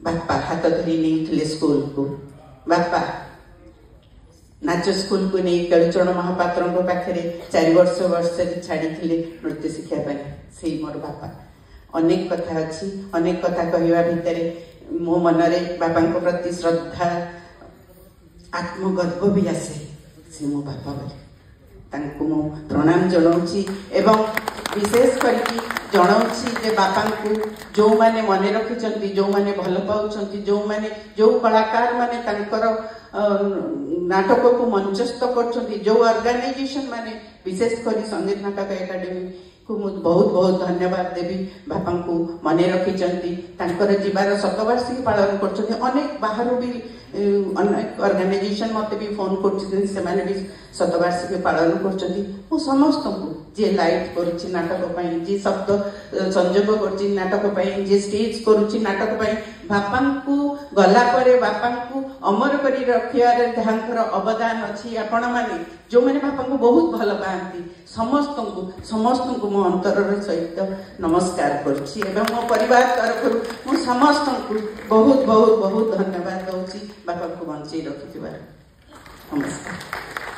बापा हाथ धरी नहीं स्कूल को बापा नाच स्कूल को नहीं कालुचरण महापात्र पाखे 4 वर्ष छाड़ी नृत्य शिक्षा से मोर बापा अनेक कथा अच्छी अनेक कथा कहवा भितर मो मनरे बापा प्रति श्रद्धा आत्मगर्व भी आसे से मो बापा बोली मु प्रणाम जनाऊँगी एवं विशेष करके जनाऊँगी जे बापा को जो माने मन रखिंट जो माने भल पाँच जो माने जो कलाकार माने तांकर नाटक को मंचस्थ कर जो ऑर्गेनाइजेशन माने विशेष कर संगीत नाटक एकेडमी को मुझे बहुत बहुत धन्यवाद देवी बापा को मन रखिंट जीवार शतवार्षिकी पालन कर अनेक बाहर भी अनेक ऑर्गेनाइजेशन मत भी फोन कर भी शतवार्षिकी पालन कर समस्त को जी लाइट करुच्ची नाटक जी शब्द संयोग कर नाटक जी स्टेज करुच्ची नाटक बापा को गला बापा को अमर कर रखियार अवदान अच्छी आपण मैंने जो मैंने बापा को बहुत भल पाती समस्त को मो अंतर सहित नमस्कार कर मो परिवार तरफ मु समस्त को बहुत बहुत बहुत धन्यवाद दूसरी बापा को बंचे रखि नमस्कार।